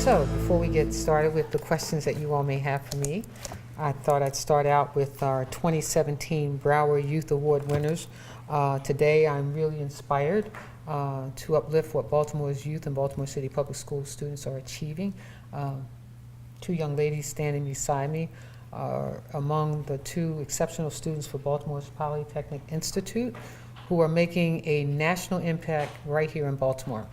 So before we get started with the questions that you all may have for me, I thought I'd start out with our 2017 Broward Youth Award winners. Today I'm really inspired to uplift what Baltimore's youth and Baltimore City Public School students are achieving. Two young ladies standing beside me are among the two exceptional students for Baltimore's Polytechnic Institute who are making a national impact right here in Baltimore.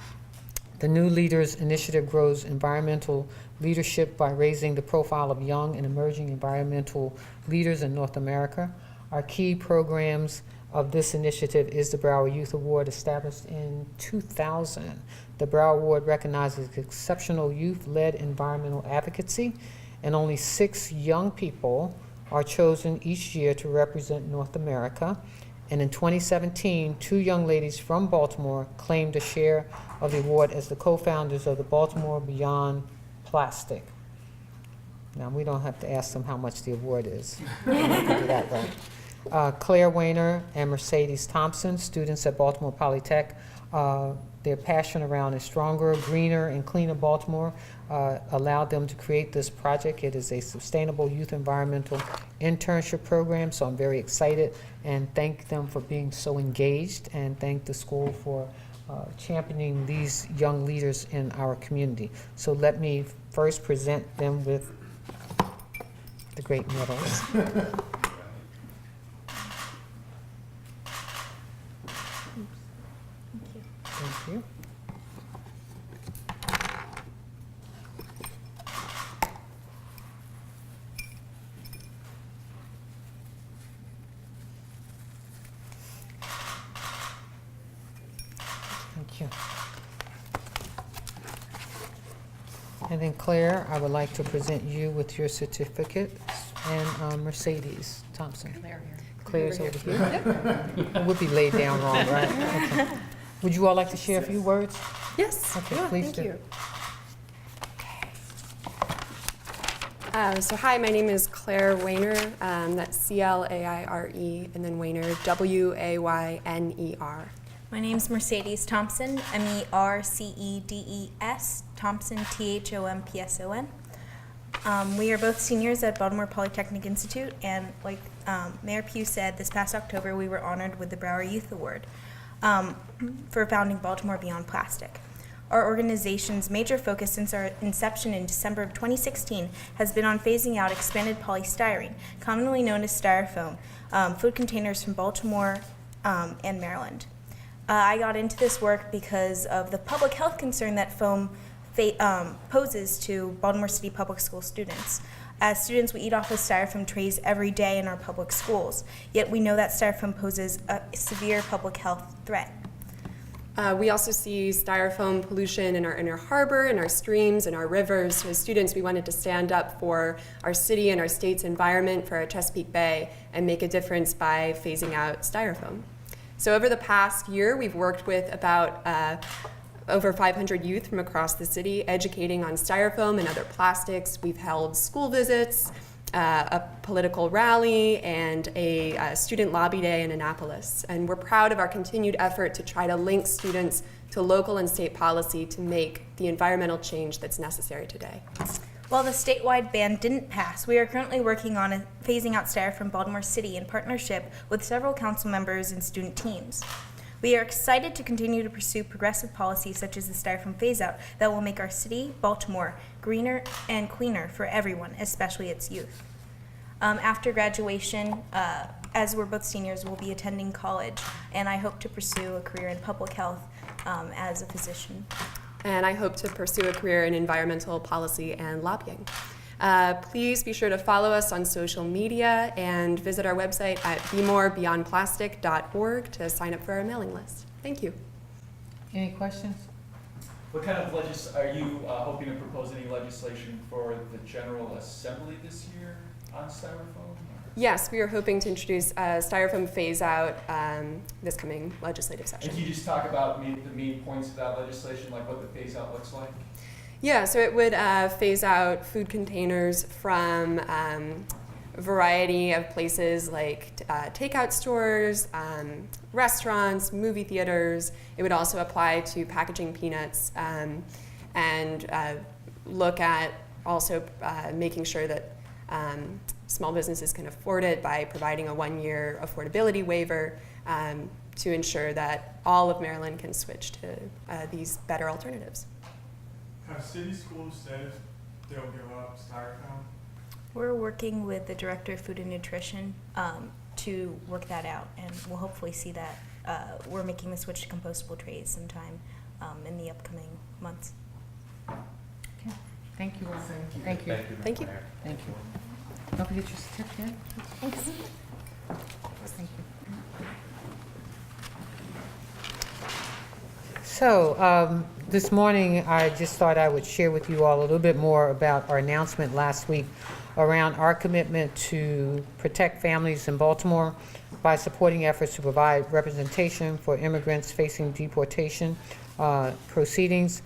The New Leaders Initiative grows environmental leadership by raising the profile of young and emerging environmental leaders in North America. Our key programs of this initiative is the Broward Youth Award, established in 2000. The Broward Award recognizes exceptional youth-led environmental advocacy, and only 6 young people are chosen each year to represent North America. And in 2017, 2 young ladies from Baltimore claimed a share of the award as the co-founders of the Baltimore Beyond Plastic. Now, we don't have to ask them how much the award is. We can do that right. Claire Weiner and Mercedes Thompson, students at Baltimore Polytech, their passion around a stronger, greener, and cleaner Baltimore allowed them to create this project. It is a sustainable youth environmental internship program, so I'm very excited and thank them for being so engaged, and thank the school for championing these young leaders in our community. So let me first present them with the great medals. Thank you. Thank you. And then Claire, I would like to present you with your certificate, and Mercedes Thompson. Claire's over here. It would be laid down wrong, right? Okay. Would you all like to share a few words? Yes. Okay, yeah, please thank do. you. So hi, my name is Claire Weiner. That's C-L-A-I-R-E, and then Weiner, W-A-Y-N-E-R. My name's Mercedes Thompson, M-E-R-C-E-D-E-S, Thompson, T-H-O-M-P-S-O-N. We are both seniors at Baltimore Polytechnic Institute, and like Mayor Pugh said, this past October we were honored with the Broward Youth Award for founding Baltimore Beyond Plastic. Our organization's major focus since our inception in December of 2016 has been on phasing out expanded polystyrene, commonly known as styrofoam, food containers from Baltimore and Maryland. I got into this work because of the public health concern that foam poses to Baltimore City Public School students. As students, we eat off of styrofoam trays every day in our public schools, yet we know that styrofoam poses a severe public health threat. We also see styrofoam pollution in our inner harbor, in our streams, in our rivers. So as students, we wanted to stand up for our city and our state's environment, for our Chesapeake Bay, and make a difference by phasing out styrofoam. So over the past year, we've worked with about over 500 youth from across the city, educating on styrofoam and other plastics. We've held school visits, a political rally, and a student lobby day in Annapolis. And we're proud of our continued effort to try to link students to local and state policy to make the environmental change that's necessary today. While the statewide ban didn't pass, we are currently working on phasing out styrofoam from Baltimore City in partnership with several council members and student teams. We are excited to continue to pursue progressive policies such as the styrofoam phase-out that will make our city, Baltimore, greener and cleaner for everyone, especially its youth. After graduation, as we're both seniors, we'll be attending college, and I hope to pursue a career in public health as a physician. And I hope to pursue a career in environmental policy and lobbying. Please be sure to follow us on social media and visit our website at bemorebeyondplastic.org to sign up for our mailing list. Thank you. Any questions? What kind of are you hoping to propose any legislation for the General Assembly this year on styrofoam? Yes, we are hoping to introduce a styrofoam phase-out this coming legislative session. And can you just talk about the main points of that legislation, like what the phase-out looks like? Yeah, so it would phase out food containers from a variety of places like takeout stores, restaurants, movie theaters. It would also apply to packaging peanuts and look at also making sure that small businesses can afford it by providing a 1-year affordability waiver to ensure that all of Maryland can switch to these better alternatives. Have city schools said they'll give up styrofoam? We're working with the Director of Food and Nutrition to work that out, and we'll hopefully see that we're making the switch to compostable trays sometime in the upcoming months. Okay. Thank you all. Thank you. Thank you. Thank you. Don't forget your certificate. Thanks. Thank you. So, this morning, I just thought I would share with you all a little bit more about our announcement last week around our commitment to protect families in Baltimore by supporting efforts to provide representation for immigrants facing deportation proceedings.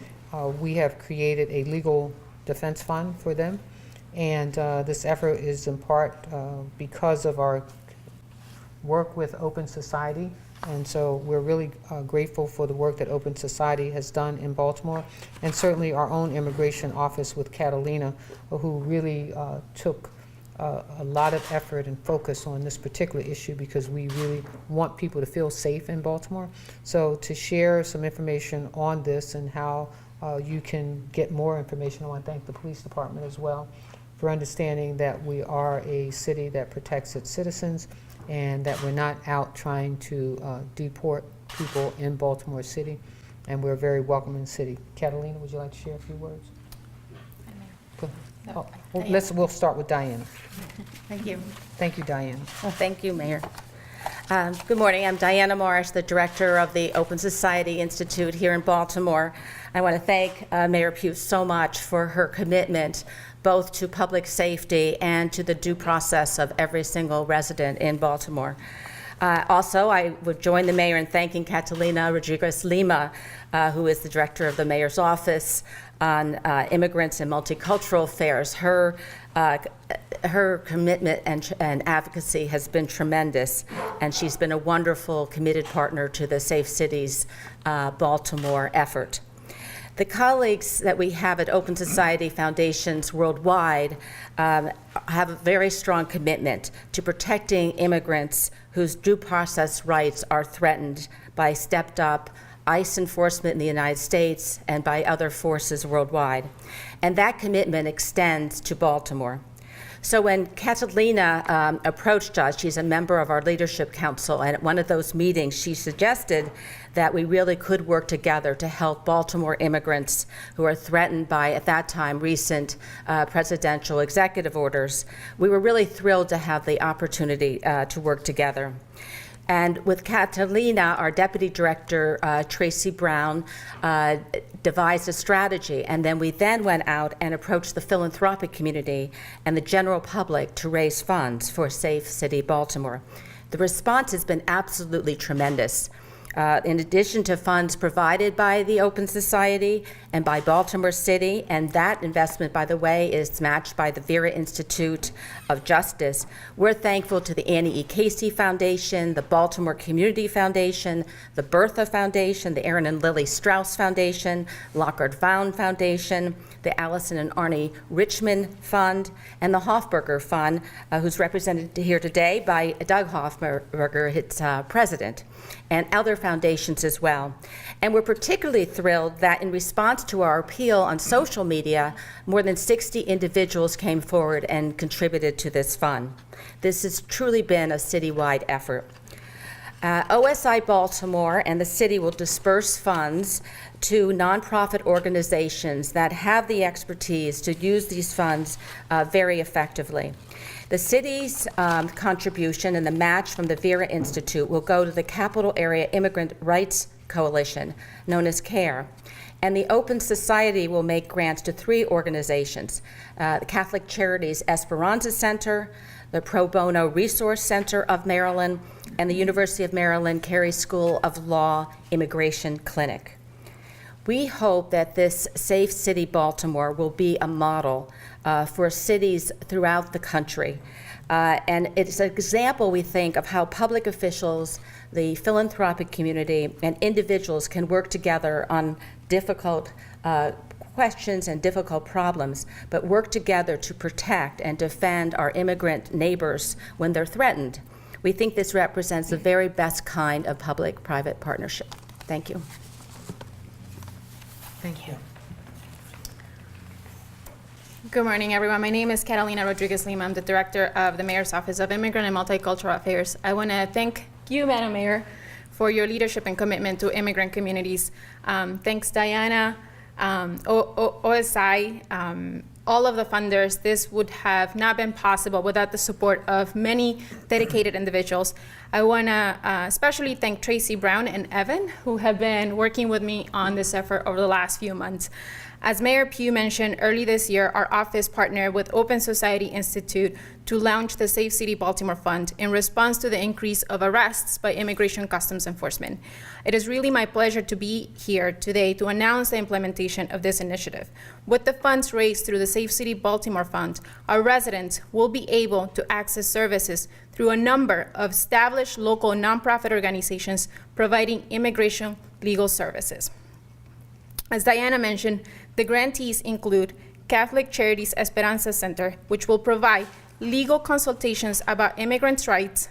We have created a legal defense fund for them, and this effort is in part because of our work with Open Society. And so we're really grateful for the work that Open Society has done in Baltimore, and certainly our own immigration office with Catalina, who really took a lot of effort and focus on this particular issue, because we really want people to feel safe in Baltimore. So to share some information on this and how you can get more information, I want to thank the police department as well for understanding that we are a city that protects its citizens, and that we're not out trying to deport people in Baltimore City, and we're a very welcoming city. Catalina, would you like to share a few words? Go. Oh, we'll start with Diana. Thank you. Thank you, Diana. Well, thank you, Mayor. Good morning. I'm Diana Morris, the director of the Open Society Institute here in Baltimore. I want to thank Mayor Pugh so much for her commitment both to public safety and to the due process of every single resident in Baltimore. Also, I would join the mayor in thanking Catalina Rodriguez-Lima, who is the director of the mayor's office on immigrants and multicultural affairs. Her commitment and advocacy has been tremendous, and she's been a wonderful, committed partner to the Safe Cities Baltimore effort. The colleagues that we have at Open Society Foundations worldwide have a very strong commitment to protecting immigrants whose due process rights are threatened by stepped up ICE enforcement in the United States and by other forces worldwide. And that commitment extends to Baltimore. So when Catalina approached us, she's a member of our leadership council, and at one of those meetings she suggested that we really could work together to help Baltimore immigrants who are threatened by, at that time, recent presidential executive orders. We were really thrilled to have the opportunity to work together. And with Catalina, our deputy director, Tracy Brown, devised a strategy, and then we went out and approached the philanthropic community and the general public to raise funds for Safe City Baltimore. The response has been absolutely tremendous. In addition to funds provided by the Open Society and by Baltimore City, and that investment, by the way, is matched by the Vera Institute of Justice, we're thankful to the Annie E. Casey Foundation, the Baltimore Community Foundation, the Bertha Foundation, the Aaron and Lily Strauss Foundation, Lockhart Vaughn Foundation, the Allison and Arnie Richmond Fund, and the Hofberger Fund, who's represented here today by Doug Hofberger, its president, and other foundations as well. And we're particularly thrilled that in response to our appeal on social media, more than 60 individuals came forward and contributed to this fund. This has truly been a citywide effort. OSI Baltimore and the city will disperse funds to nonprofit organizations that have the expertise to use these funds very effectively. The city's contribution and the match from the Vera Institute will go to the Capital Area Immigrant Rights Coalition, known as CARE. And the Open Society will make grants to 3 organizations, the Catholic Charities Esperanza Center, the Pro Bono Resource Center of Maryland, and the University of Maryland Carey School of Law Immigration Clinic. We hope that this Safe City Baltimore will be a model for cities throughout the country. And it's an example, we think, of how public officials, the philanthropic community, and individuals can work together on difficult, questions and difficult problems, but work together to protect and defend our immigrant neighbors when they're threatened. We think this represents the very best kind of public-private partnership. Thank you. Thank you. Good morning, everyone. My name is Catalina Rodriguez Lima. I'm the director of the Mayor's Office of Immigrant and Multicultural Affairs. I want to thank you, Madam Mayor, for your leadership and commitment to immigrant communities. Thanks, Diana, OSI, all of the funders. This would have not been possible without the support of many dedicated individuals. I want to especially thank Tracy Brown and Evan, who have been working with me on this effort over the last few months. As Mayor Pugh mentioned, early this year, our office partnered with Open Society Institute to launch the Safe City Baltimore Fund in response to the increase of arrests by Immigration Customs Enforcement. It is really my pleasure to be here today to announce the implementation of this initiative. With the funds raised through the Safe City Baltimore Fund, our residents will be able to access services through a number of established local nonprofit organizations providing immigration legal services. As Diana mentioned, the grantees include Catholic Charities Esperanza Center, which will provide legal consultations about immigrants' rights,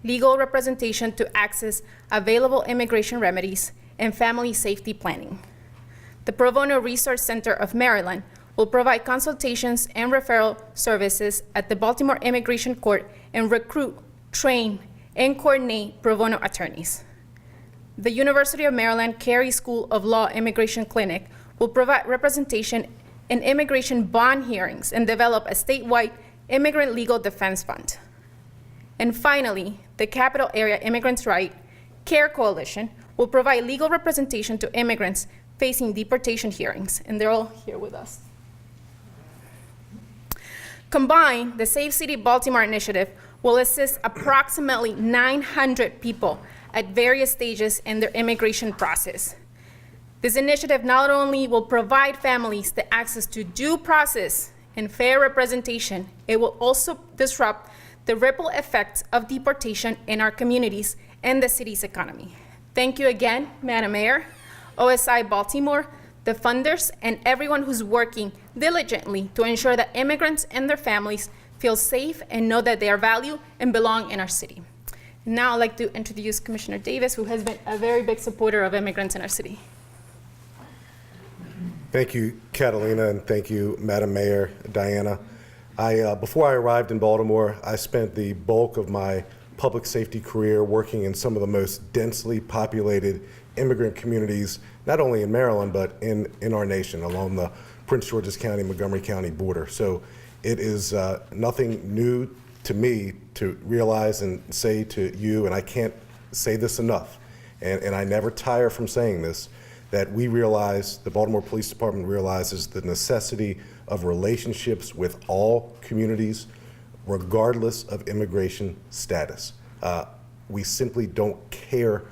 legal representation to access available immigration remedies, and family safety planning. The Pro Bono Resource Center of Maryland will provide consultations and referral services at the Baltimore Immigration Court and recruit, train, and coordinate pro bono attorneys. The University of Maryland Carey School of Law Immigration Clinic will provide representation in immigration bond hearings and develop a statewide immigrant legal defense fund. And finally, the Capital Area Immigrants' Right Care Coalition will provide legal representation to immigrants facing deportation hearings, and they're all here with us. Combined, the Safe City Baltimore initiative will assist approximately 900 people at various stages in their immigration process. This initiative not only will provide families the access to due process and fair representation, it will also disrupt the ripple effects of deportation in our communities and the city's economy. Thank you again, Madam Mayor, OSI Baltimore, the funders, and everyone who's working diligently to ensure that immigrants and their families feel safe and know that they are valued and belong in our city. Now I'd like to introduce Commissioner Davis, who has been a very big supporter of immigrants in our city. Thank you, Catalina, and thank you, Madam Mayor, Diana. Before I arrived in Baltimore, I spent the bulk of my public safety career working in some of the most densely populated immigrant communities, not only in Maryland, but in our nation, along the Prince George's County, Montgomery County border. So it is nothing new to me to realize and say to you, and I can't say this enough, and I never tire from saying this, that we realize, the Baltimore Police Department realizes the necessity of relationships with all communities, regardless of immigration status. We simply don't care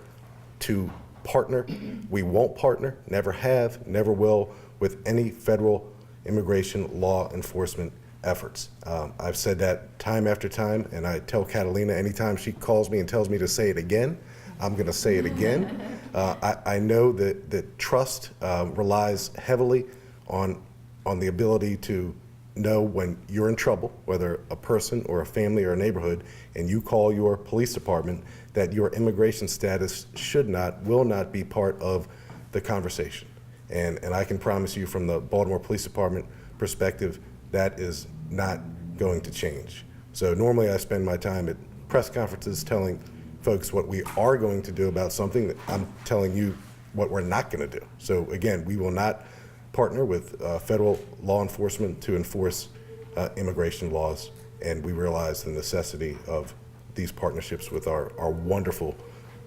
to partner. We won't partner, never have, never will, with any federal immigration law enforcement efforts. I've said that time after time, and I tell Catalina anytime she calls me and tells me to say it again, I'm going to say it again. I know that trust relies heavily on the ability to know when you're in trouble, whether a person or a family or a neighborhood, and you call your police department, that your immigration status should not, will not be part of the conversation. And I can promise you from the Baltimore Police Department perspective, that is not going to change. So normally I spend my time at press conferences telling folks what we are going to do about something. That I'm telling you what we're not going to do. So again, we will not partner with federal law enforcement to enforce immigration laws, and we realize the necessity of these partnerships with our wonderful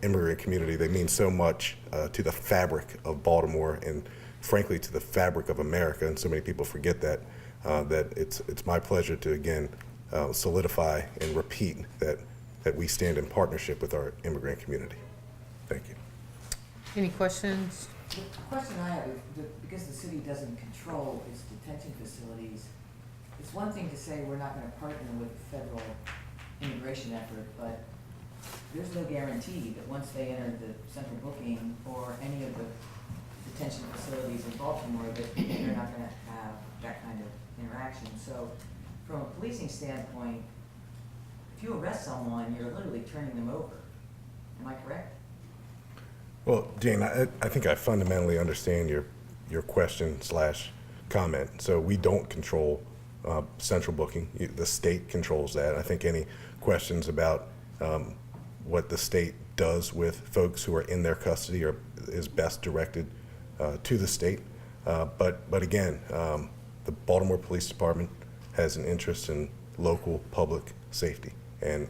immigrant community. They mean so much to the fabric of Baltimore and frankly to the fabric of America, and so many people forget that. That it's my pleasure to again solidify and repeat that we stand in partnership with our immigrant community. Thank you. Any questions? The question I have is, because the city doesn't control its detention facilities, it's one thing to say we're not going to partner with the federal immigration effort, but there's no guarantee that once they enter the central booking or any of the detention facilities in Baltimore that they're not gonna have that kind of interaction. So from a policing standpoint, if you arrest someone, you're literally turning them over. Am I correct? Well, Jane, I think I fundamentally understand your question / comment. So we don't control central booking. The state controls that. I think any questions about what the state does with folks who are in their custody is best directed to the state. But again, the Baltimore Police Department has an interest in local public safety, and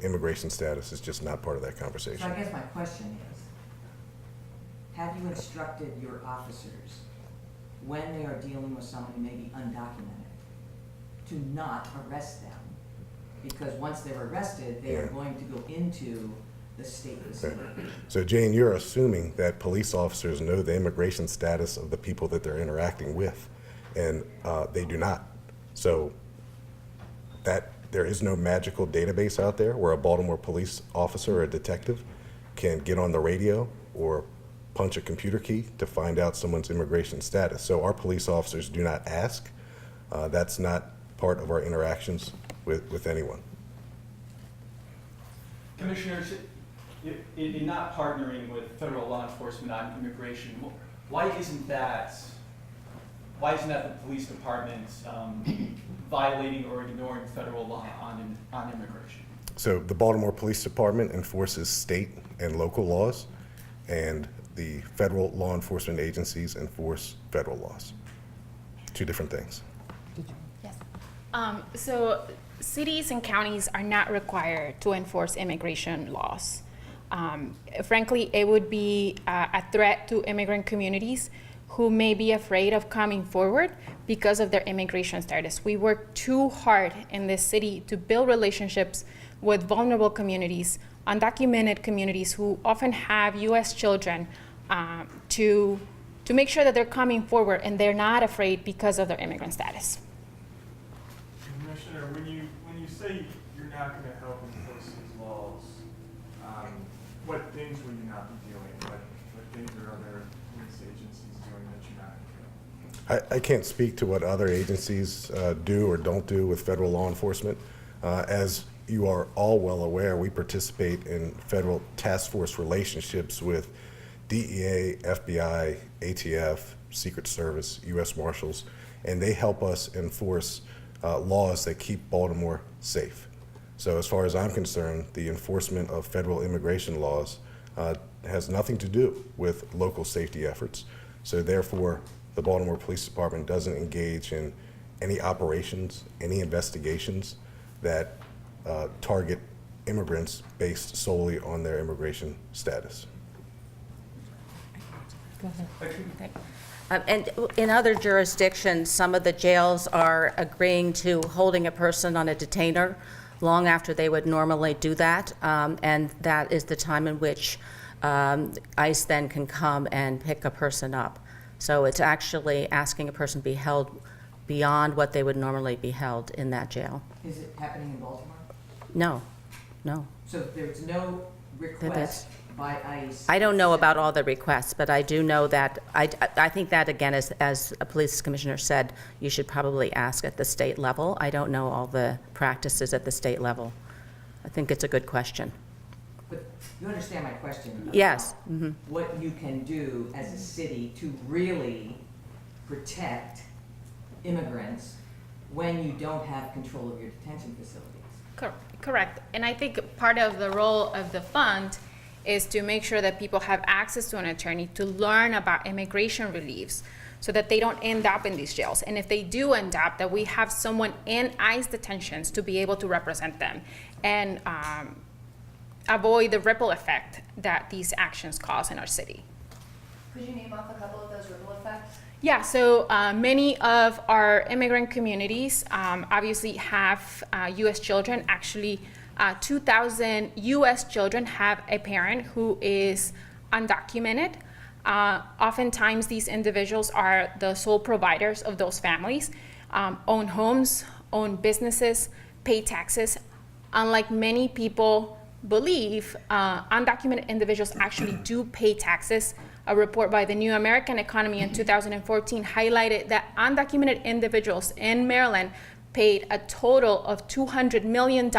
immigration status is just not part of that So conversation. I guess my question is, have you instructed your officers when they are dealing with someone who may be undocumented to not arrest them? Because once they're arrested, they are Yeah. going to go into the state facility. So Jane, you're assuming that police officers know the immigration status of the people that they're interacting with, and they do not. So that there is no magical database out there where a Baltimore police officer or a detective can get on the radio or punch a computer key to find out someone's immigration status. So our police officers do not ask. That's not part of our interactions with anyone. Commissioners, in not partnering with federal law enforcement on immigration, why isn't that the police department violating or ignoring federal law on immigration? So the Baltimore Police Department enforces state and local laws, and the federal law enforcement agencies enforce federal laws. Two different things. So cities and counties are not required to enforce immigration laws. Frankly, it would be a threat to immigrant communities who may be afraid of coming forward because of their immigration status. We work too hard in this city to build relationships with vulnerable communities, undocumented communities who often have U.S. children, to make sure that they're coming forward and they're not afraid because of their immigrant status. Commissioner, when you say you're not gonna help enforce these laws, what things will you not be doing? What things are other police agencies doing that you're not gonna do? I can't speak to what other agencies do or don't do with federal law enforcement. As you are all well aware, we participate in federal task force relationships with DEA, FBI, ATF, Secret Service, U.S. Marshals, and they help us enforce laws that keep Baltimore safe. So as far as I'm concerned, the enforcement of federal immigration laws has nothing to do with local safety efforts. So therefore, the Baltimore Police Department doesn't engage in any operations, any investigations that target immigrants based solely on their immigration status. Go ahead. And in other jurisdictions, some of the jails are agreeing to holding a person on a detainer long after they would normally do that, and that is the time in which ICE then can come and pick a person up. So it's actually asking a person be held beyond what they would normally be held in that jail. Is it happening in Baltimore? No, no. So there's no request by ICE? I don't know about all the requests, but I do know that, I think that, again, as a police commissioner said, you should probably ask at the state level. I don't know all the practices at the state level. I think it's a good question. But you understand my question? about Yes. What you can do as a city to really protect immigrants when you don't have control of your detention facilities? Correct. And I think part of the role of the fund is to make sure that people have access to an attorney to learn about immigration reliefs so that they don't end up in these jails. And if they do end up, that we have someone in ICE detentions to be able to represent them and avoid the ripple effect that these actions cause in our city. Could you name off a couple of those ripple effects? Yeah, so many of our immigrant communities obviously have U.S. children. Actually, 2,000 U.S. children have a parent who is undocumented. Oftentimes, these individuals are the sole providers of those families, own homes, own businesses, pay taxes. Unlike many people believe, undocumented individuals actually do pay taxes a report by the New American Economy in 2014 highlighted that undocumented individuals in Maryland paid a total of $200 million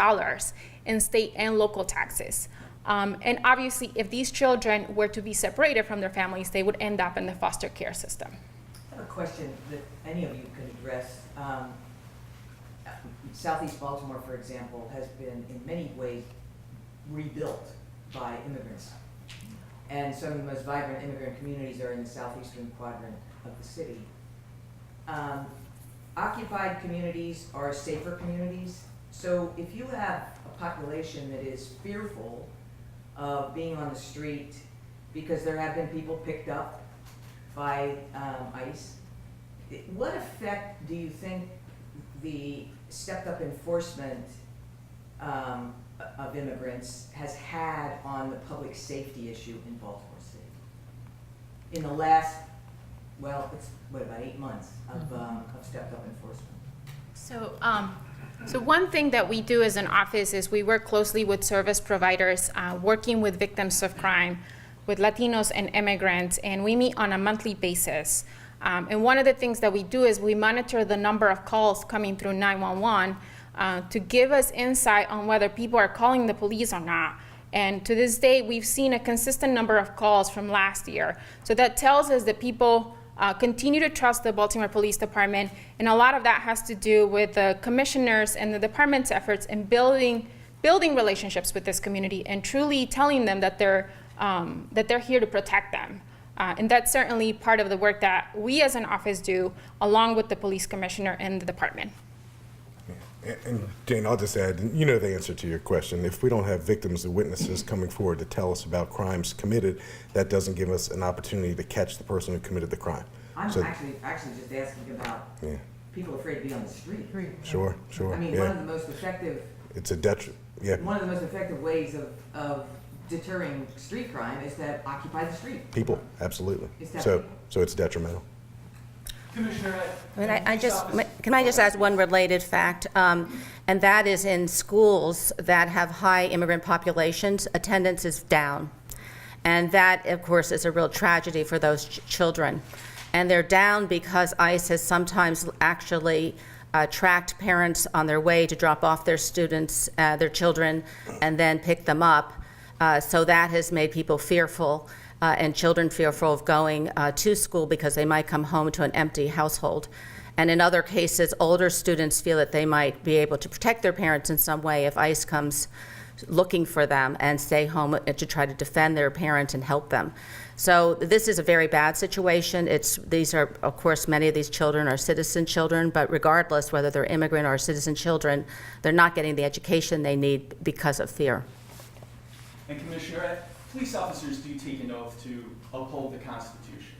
in state and local taxes. And obviously, if these children were to be separated from their families, they would end up in the foster care system. I have a question that any of you can address. Southeast Baltimore, for example, has been in many ways rebuilt by immigrants. And some of the most vibrant immigrant communities are in the southeastern quadrant of the city. Occupied communities are safer communities. So if you have a population that is fearful of being on the street because there have been people picked up by ICE, what effect do you think the stepped up enforcement of immigrants has had on the public safety issue in Baltimore City? In the last, well, it's about 8 months of stepped up enforcement. So one thing that we do as an office is we work closely with service providers, working with victims of crime, with Latinos and immigrants, and we meet on a monthly basis. And one of the things that we do is we monitor the number of calls coming through 911 to give us insight on whether people are calling the police or not. And to this day, we've seen a consistent number of calls from last year. So that tells us that people continue to trust the Baltimore Police Department, and a lot of that has to do with the commissioners and the department's efforts in building relationships with this community and truly telling them that they're here to protect them. And that's certainly part of the work that we as an office do, along with the police commissioner and the department. And Jane, I'll just add, you know the answer to your question. If we don't have victims or witnesses coming forward to tell us about crimes committed, that doesn't give us an opportunity to catch the person who committed the crime. I'm actually just asking about people afraid to be on the street. Sure. I mean, one of the most effective. It's a detriment. Yeah. One of the most effective ways of deterring street crime is to occupy the street. People, absolutely. So it's detrimental. Commissioner, Can I just add one related fact? And that is in schools that have high immigrant populations, attendance is down. And that, of course, is a real tragedy for those children. And they're down because ICE has sometimes actually tracked parents on their way to drop off their students, their children, and then pick them up. So that has made people fearful, and children fearful of going to school because they might come home to an empty household. And in other cases, older students feel that they might be able to protect their parents in some way if ICE comes looking for them and stay home to try to defend their parents and help them. So this is a very bad situation. These are, of course, many of these children are citizen children, but regardless whether they're immigrant or citizen children, they're not getting the education they need because of fear. And Commissioner, police officers do take an oath to uphold the Constitution.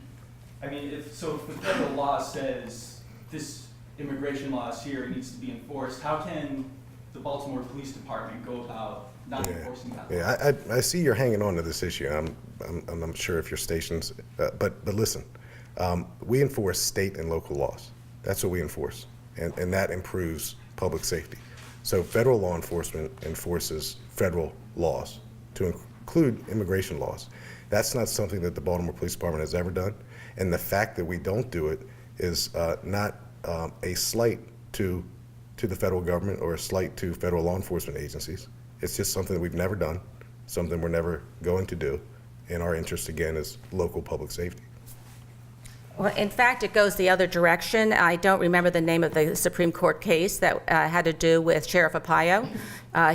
I mean, if the federal law says this immigration law is here, it needs to be enforced, how can the Baltimore Police Department go about not enforcing that law? Yeah, I see you're hanging on to this issue. I'm sure if your stations, but listen, we enforce state and local laws. That's what we enforce, and that improves public safety. So federal law enforcement enforces federal laws, to include immigration laws. That's not something that the Baltimore Police Department has ever done, and the fact that we don't do it is not a slight to the federal government or a slight to federal law enforcement agencies. It's just something that we've never done, something we're never going to do, and our interest, again, is local public safety. Well, in fact, it goes the other direction. I don't remember the name of the Supreme Court case that had to do with Sheriff Pugh.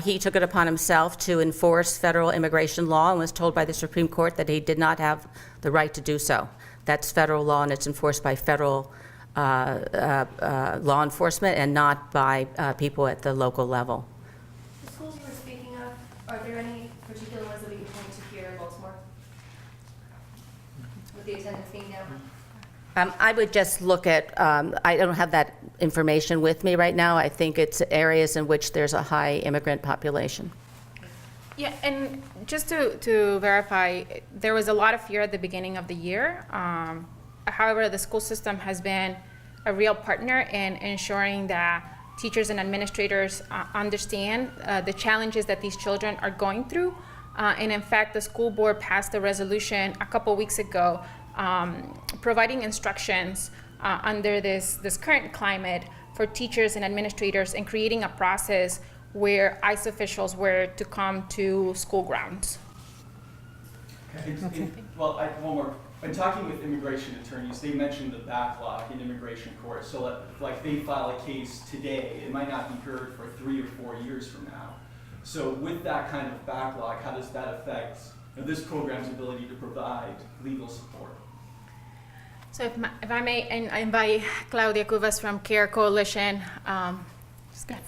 He took it upon himself to enforce federal immigration law and was told by the Supreme Court that he did not have the right to do so. That's federal law, and it's enforced by federal law enforcement and not by people at the local level. The schools you were speaking of, are there any particular ones that we can point to here in Baltimore? With the attendance being down? I would just look at, I don't have that information with me right now. I think it's areas in which there's a high immigrant population. Yeah, and just to verify, there was a lot of fear at the beginning of the year. However, the school system has been a real partner in ensuring that teachers and administrators understand the challenges that these children are going through. And in fact, the school board passed a resolution a couple weeks ago providing instructions under this current climate for teachers and administrators and creating a process where ICE officials were to come to school grounds. Well, one more. When talking with immigration attorneys, they mentioned the backlog in immigration court. So like they file a case today, it might not be heard for 3 or 4 years from now. So with that kind of backlog, how does that affect this program's ability to provide legal support? So if I may invite Claudia Cubas from CARE Coalition. Just go ahead.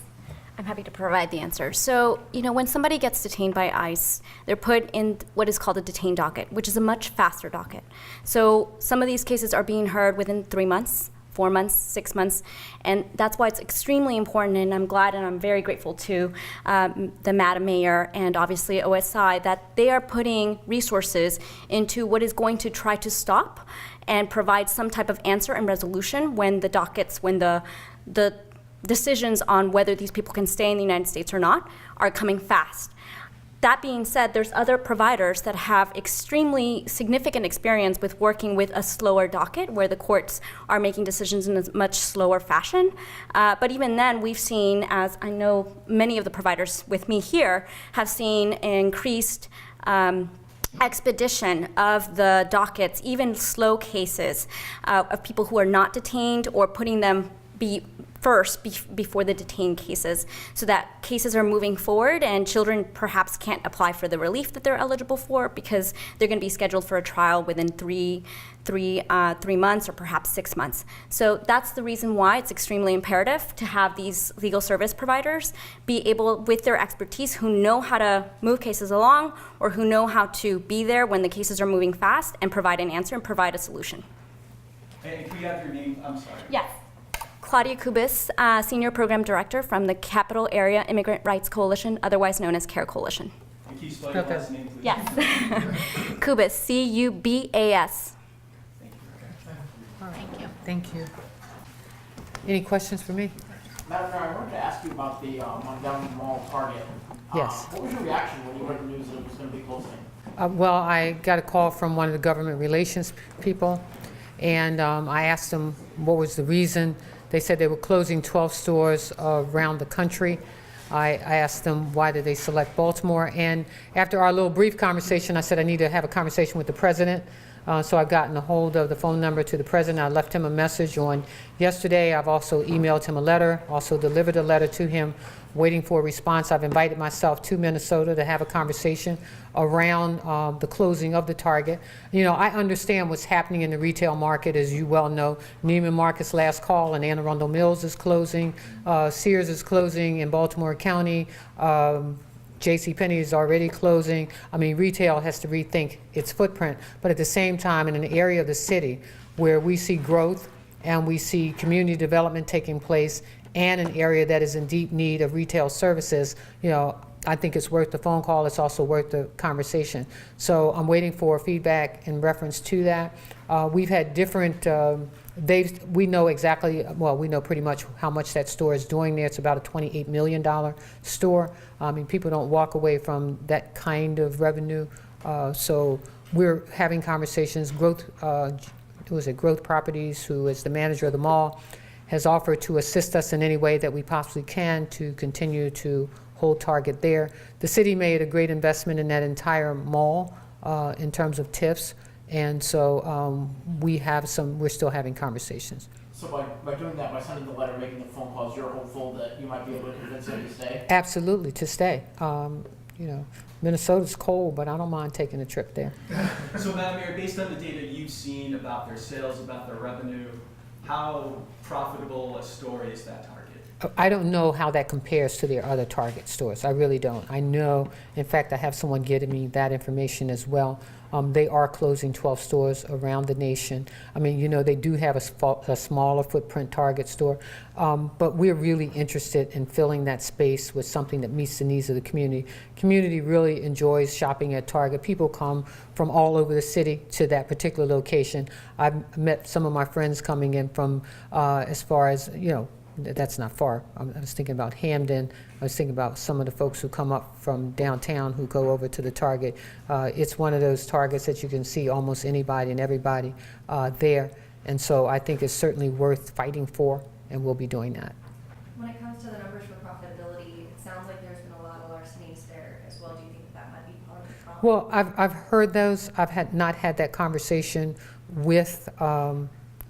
I'm happy to provide the answer. So, when somebody gets detained by ICE, they're put in what is called a detained docket, which is a much faster docket. So some of these cases are being heard within 3 months, 4 months, 6 months, and that's why it's extremely important, and I'm glad and I'm very grateful to the Madam Mayor and obviously OSI that they are putting resources into what is going to try to stop and provide some type of answer and resolution when the dockets, when the decisions on whether these people can stay in the United States or not are coming fast. That being said, there's other providers that have extremely significant experience with working with a slower docket where the courts are making decisions in a much slower fashion. But even then, we've seen, as I know many of the providers with me here have seen, increased expedition of the dockets, even slow cases of people who are not detained or putting them before the detained cases, so that cases are moving forward and children perhaps can't apply for the relief that they're eligible for because they're going to be scheduled for a trial within three months or perhaps 6 months. So that's the reason why it's extremely imperative to have these legal service providers be able, with their expertise, who know how to move cases along or who know how to be there when the cases are moving fast and provide an answer and provide a solution. And can we have your name? I'm sorry. Yes. Claudia Cubas, Senior Program Director from the Capital Area Immigrant Rights Coalition, otherwise known as CARE Coalition. And can you spell your last name, please? Yes. Cubas, C-U-B-A-S. Thank you. All right. Thank you. Any questions for me? Madam Mayor, I wanted to ask you about the Montgomery Mall Target. Yes. What was your reaction when you heard the news that it was going to be closing? Well, I got a call from one of the government relations people, and I asked them what was the reason. They said they were closing 12 stores around the country. I asked them why did they select Baltimore, and after our little brief conversation, I said I need to have a conversation with the president. So I've gotten a hold of the phone number to the president. I left him a message on yesterday. I've also emailed him a letter, also delivered a letter to him, waiting for a response. I've invited myself to Minnesota to have a conversation around the closing of the Target. I understand what's happening in the retail market, as you well know. Neiman Marcus last call, and Anne Arundel Mills is closing. Sears is closing in Baltimore County. JCPenney is already closing. I mean, retail has to rethink its footprint, but at the same time, in an area of the city where we see growth and we see community development taking place and an area that is in deep need of retail services, I think it's worth the phone call. It's also worth the conversation. So I'm waiting for feedback in reference to that. We've had different, we know exactly, well, we know pretty much how much that store is doing there. It's about a $28 million store. I mean, people don't walk away from that kind of revenue. So we're having conversations. Growth Properties, who is the manager of the mall, has offered to assist us in any way that we possibly can to continue to hold Target there. The city made a great investment in that entire mall in terms of TIFs, and so we're still having conversations. So by doing that, by sending the letter, making the phone calls, you're hopeful that you might be able to convince them to stay? Absolutely, to stay. Minnesota's cold, but I don't mind taking a trip there. So, Madam Mayor, based on the data you've seen about their sales, about their revenue, how profitable a store is that Target? I don't know how that compares to their other Target stores. I really don't. I know, in fact, I have someone getting me that information as well. They are closing 12 stores around the nation. I mean, they do have a smaller footprint Target store, but we're really interested in filling that space with something that meets the needs of the community. Community really enjoys shopping at Target. People come from all over the city to that particular location. I've met some of my friends coming in from as far as, that's not far. I was thinking about Hamden. I was thinking about some of the folks who come up from downtown who go over to the Target. It's one of those Targets that you can see almost anybody and everybody there. And so I think it's certainly worth fighting for, and we'll be doing that. When it comes to the numbers for profitability, it sounds like there's been a lot of larcenies there as well. Do you think that might be part of the problem? Well, I've heard those. I've not had that conversation with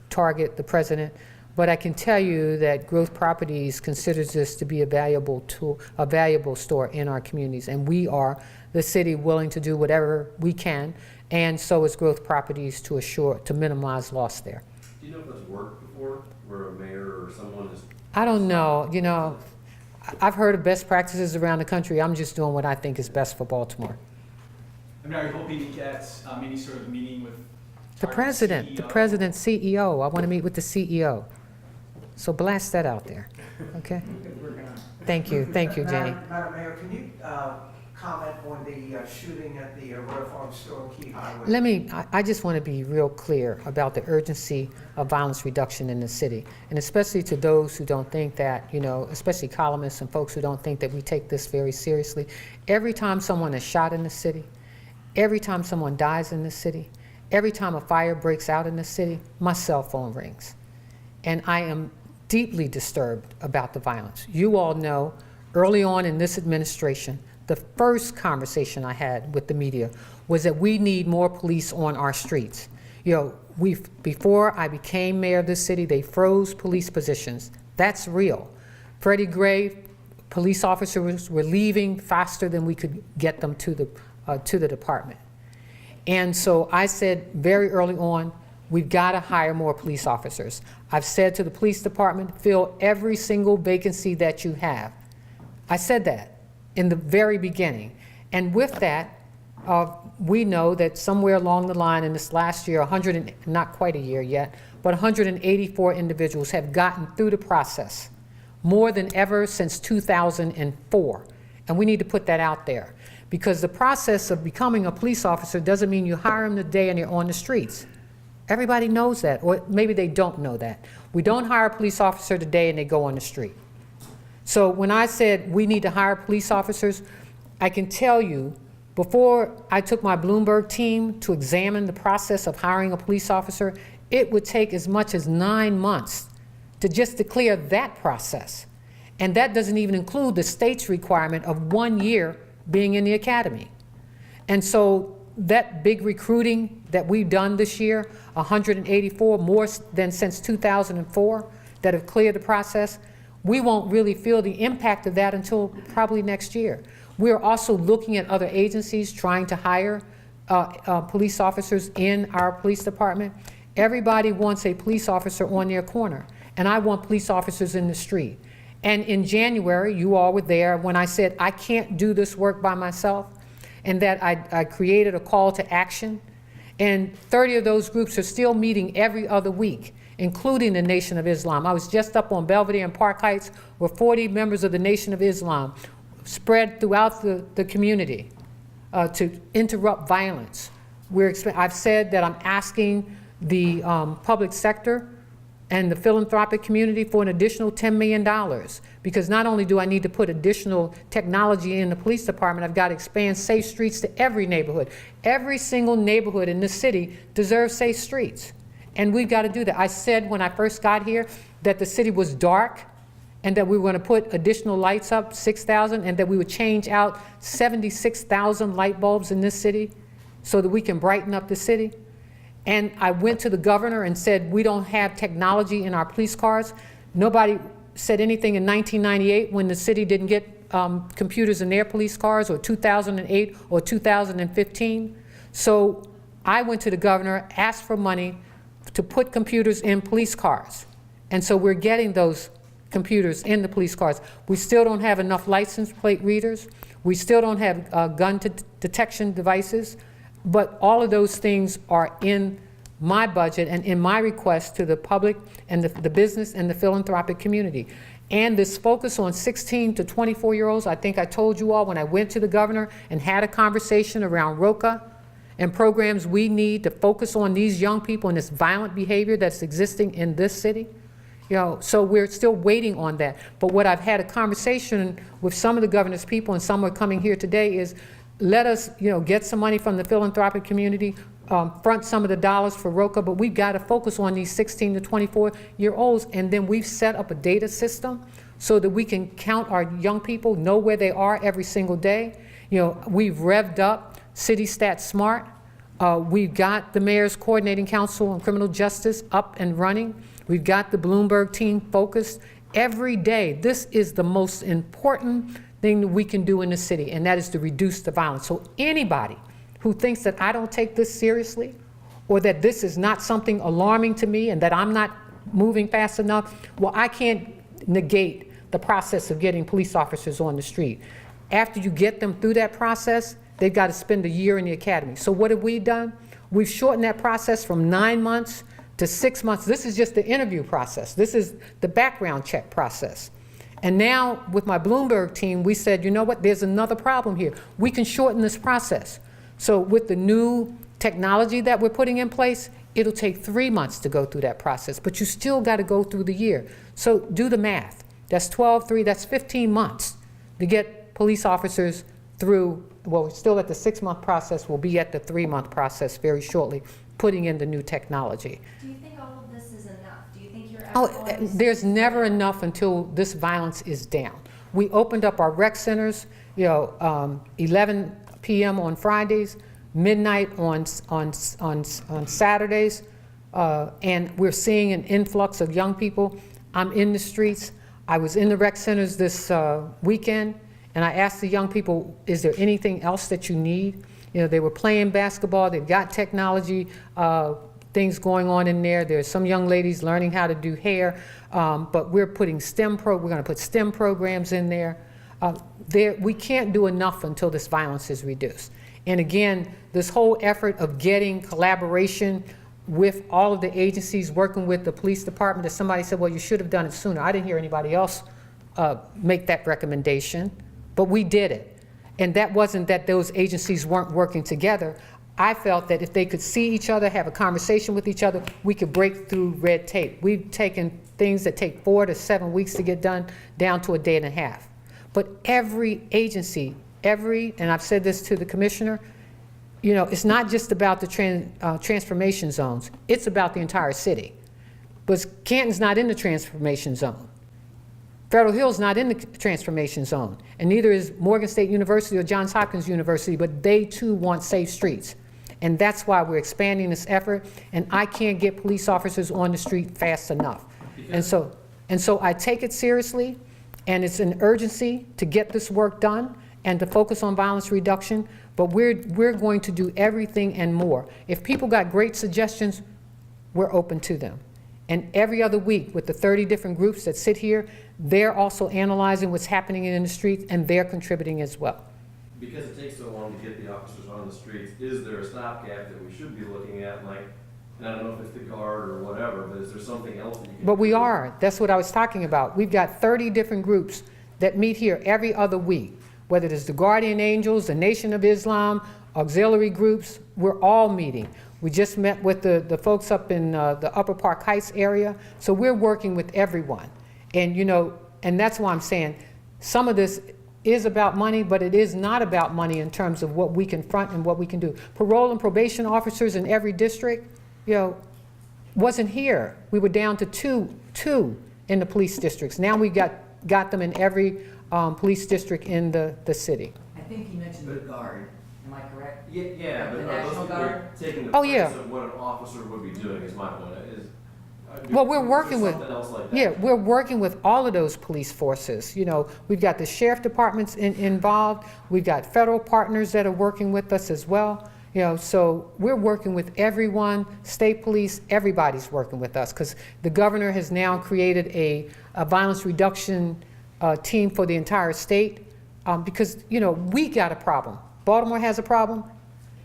Target, the president, but I can tell you that Growth Properties considers this to be a valuable tool, a valuable store in our communities, and we are, the city, willing to do whatever we can, and so is Growth Properties to minimize loss there. Do you know if that's worked before, where a mayor or someone is? I don't know. You know, I've heard of best practices around the country. I'm just doing what I think is best for Baltimore. I mean, are you hoping to get any sort of meeting with The Target's president, the CEO? president, CEO. I want to meet with the CEO. So blast that out there, okay? Thank you, Jenny. Madam Mayor, can you comment on the shooting at the Royal Farm store on Key Highway? I just want to be real clear about the urgency of violence reduction in the city, and especially to those who don't think that, you know, especially columnists and folks who don't think that we take this very seriously. Every time someone is shot in the city, every time someone dies in the city, every time a fire breaks out in the city, my cell phone rings. And I am deeply disturbed about the violence. You all know, early on in this administration, the first conversation I had with the media was that we need more police on our streets. You know, before I became mayor of this city, they froze police positions. That's real. Freddie Gray, police officers were leaving faster than we could get them to the department. And so I said very early on, we've got to hire more police officers. I've said to the police department, fill every single vacancy that you have. I said that in the very beginning. And with that, we know that somewhere along the line in this last year, not quite a year yet, but 184 individuals have gotten through the process, more than ever since 2004. And we need to put that out there, because the process of becoming a police officer doesn't mean you hire them today and you're on the streets. Everybody knows that, or maybe they don't know that. We don't hire a police officer today and they go on the street. So when I said we need to hire police officers, I can tell you, before I took my Bloomberg team to examine the process of hiring a police officer, it would take as much as 9 months to clear that process. And that doesn't even include the state's requirement of 1 year being in the academy. And so that big recruiting that we've done this year, 184 more than since 2004 that have cleared the process, we won't really feel the impact of that until probably next year. We're also looking at other agencies trying to hire police officers in our police department. Everybody wants a police officer on their corner, and I want police officers in the street. And in January, you all were there when I said I can't do this work by myself, and that I created a call to action. And 30 of those groups are still meeting every other week, including the Nation of Islam. I was just up on Belvedere and Park Heights where 40 members of the Nation of Islam spread throughout the community to interrupt violence. I've said that I'm asking the public sector and the philanthropic community for an additional $10 million, because not only do I need to put additional technology in the police department, I've got to expand safe streets to every neighborhood. Every single neighborhood in this city deserves safe streets, and we've got to do that. I said when I first got here that the city was dark and that we were going to put additional lights up, 6,000, and that we would change out 76,000 light bulbs in this city so that we can brighten up the city. And I went to the governor and said, we don't have technology in our police cars. Nobody said anything in 1998 when the city didn't get computers in their police cars, or 2008 or 2015. So I went to the governor, asked for money to put computers in police cars. And so we're getting those computers in the police cars. We still don't have enough license plate readers. We still don't have gun detection devices. But all of those things are in my budget and in my request to the public and the business and the philanthropic community. And this focus on 16 to 24-year-olds, I think I told you all when I went to the governor and had a conversation around ROCA and programs we need to focus on these young people and this violent behavior that's existing in this city. You know, so we're still waiting on that. But what I've had a conversation with some of the governor's people, and some are coming here today, is let us, you know, get some money from the philanthropic community, front some of the dollars for ROCA, but we've got to focus on these 16 to 24-year-olds, and then we've set up a data system so that we can count our young people, know where they are every single day. You know, we've revved up City Stat Smart. We've got the Mayor's Coordinating Council on Criminal Justice up and running. We've got the Bloomberg team focused every day. This is the most important thing that we can do in the city, and that is to reduce the violence. So anybody who thinks that I don't take this seriously, or that this is not something alarming to me and that I'm not moving fast enough, well, I can't negate the process of getting police officers on the street. After you get them through that process, they've got to spend a year in the academy. So what have we done? We've shortened that process from 9 months to 6 months. This is just the interview process. This is the background check process. And now with my Bloomberg team, we said, you know what, there's another problem here. We can shorten this process. So with the new technology that we're putting in place, it'll take 3 months to go through that process, but you still got to go through the year. So do the math. That's 12, 3, that's 15 months to get police officers through. Well, we're still at the 6-month process. We'll be at the 3-month process very shortly, putting in the new technology. Do you think all of this is enough? Do you think you're Oh, always... there's never enough until this violence is down. We opened up our rec centers, you know, 11 p.m. on Fridays, midnight on Saturdays, and we're seeing an influx of young people. I'm in the streets. I was in the rec centers this weekend, and I asked the young people, is there anything else that you need? You know, they were playing basketball. They've got technology things going on in there. There's some young ladies learning how to do hair, but we're putting we're going to put STEM programs in there. We can't do enough until this violence is reduced. And again, this whole effort of getting collaboration with all of the agencies, working with the police department, that somebody said, well, you should have done it sooner. I didn't hear anybody else make that recommendation, but we did it. And that wasn't that those agencies weren't working together. I felt that if they could see each other, have a conversation with each other, we could break through red tape. We've taken things that take 4 to 7 weeks to get done down to a day and a half. But every agency, and I've said this to the commissioner, you know, it's not just about the transformation zones, it's about the entire city. But Canton's not in the transformation zone. Federal Hill's not in the transformation zone, and neither is Morgan State University or Johns Hopkins University, but they too want safe streets. And that's why we're expanding this effort, and I can't get police officers on the street fast enough. And so I take it seriously, and it's an urgency to get this work done and to focus on violence reduction, but we're going to do everything and more. If people got great suggestions, we're open to them. And every other week with the 30 different groups that sit here, they're also analyzing what's happening in the streets, and they're contributing as well. Because it takes so long to get the officers on the streets, is there a stopgap that we should be looking at, like, and I don't know if it's the guard or whatever, but is there something else that you can But we do? are. That's what I was talking about. We've got 30 different groups that meet here every other week, whether it's the Guardian Angels, the Nation of Islam, auxiliary groups, we're all meeting. We just met with the folks up in the Upper Park Heights area, so we're working with everyone. And, you know, and that's why I'm saying some of this is about money, but it is not about money in terms of what we can front and what we can do. Parole and probation officers in every district, you know, wasn't here. We were down to two in the police districts. Now we got them in every police district in the city. I think he mentioned the guard, am I correct? Yeah, The but are National those people Guard? taking the Oh, place yeah. of what an officer would be doing is my point. Well, we're working with, something else like that? yeah, we're working with all of those police forces. You know, we've got the sheriff departments involved. We've got federal partners that are working with us as well. You know, so we're working with everyone, state police, everybody's working with us, because the governor has now created a violence reduction team for the entire state, because, you know, we got a problem. Baltimore has a problem.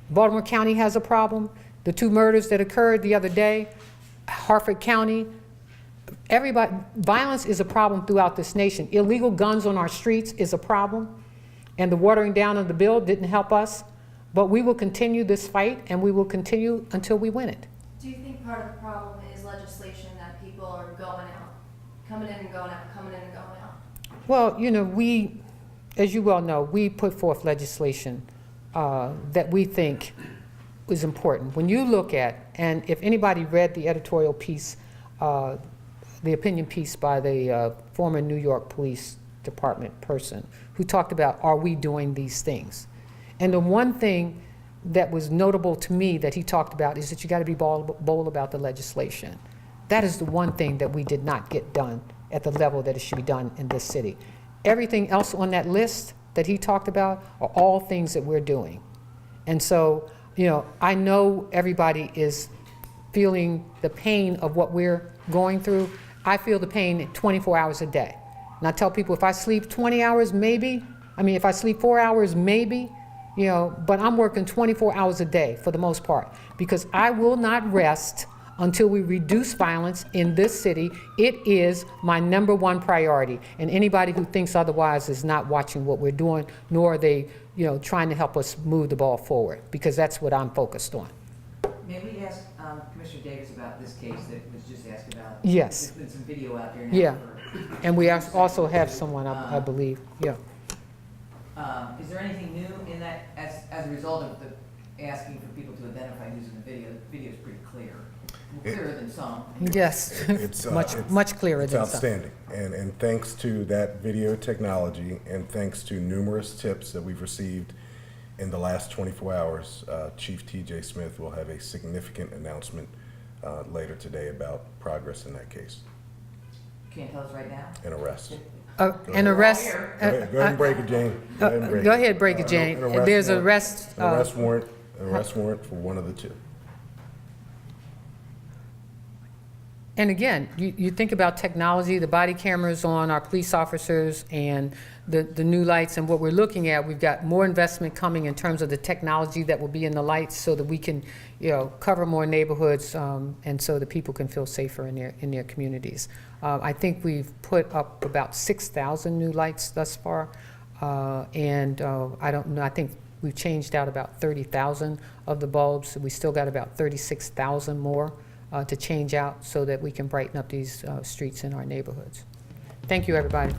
Baltimore County has a problem. The 2 murders that occurred the other day, Harford County, everybody, violence is a problem throughout this nation. Illegal guns on our streets is a problem, and the watering down of the bill didn't help us, but we will continue this fight, and we will continue until we win it. Do you think part of the problem is legislation that people are going out coming in and going out, coming in and going out? Well, you know, we, as you well know, we put forth legislation that we think is important. When you look at, and if anybody read the editorial piece, the opinion piece by the former New York Police Department person who talked about, are we doing these things? And the one thing that was notable to me that he talked about is that you got to be bold about the legislation. That is the one thing that we did not get done at the level that it should be done in this city. Everything else on that list that he talked about are all things that we're doing. And so, you know, I know everybody is feeling the pain of what we're going through. I feel the pain 24 hours a day. And I tell people if I sleep 20 hours, maybe, if I sleep 4 hours, maybe, you know, but I'm working 24 hours a day for the most part because I will not rest until we reduce violence in this city. It is my #1 priority. And anybody who thinks otherwise is not watching what we're doing, nor are they, you know, trying to help us move the ball forward, because that's what I'm focused on. May we ask Commissioner Davis about this case that was just asked about? Yes. There's been some video out there now. Yeah. And we also have someone, I believe, yeah. Is there anything new in that, as a result of the asking for people to identify who's in the video? The video is pretty clear, clearer than some. Yes, It's much clearer it's than some. outstanding. And thanks to that video technology and thanks to numerous tips that we've received in the last 24 hours, Chief T.J. Smith will have a significant announcement later today about progress in that case. Can't tell us right now? An arrest. An arrest. Go ahead and break it, Jane. Go ahead and break Go ahead, break it, Jane. There's warrant. arrest. An arrest warrant for one of the two. And again, you think about technology, the body cameras on our police officers and the new lights, and what we're looking at, we've got more investment coming in terms of the technology that will be in the lights so that we can, you know, cover more neighborhoods and so that people can feel safer in their communities. I think we've put up about 6,000 new lights thus far, and I don't know, I think we've changed out about 30,000 of the bulbs. We still got about 36,000 more to change out so that we can brighten up these streets in our neighborhoods. Thank you, everybody.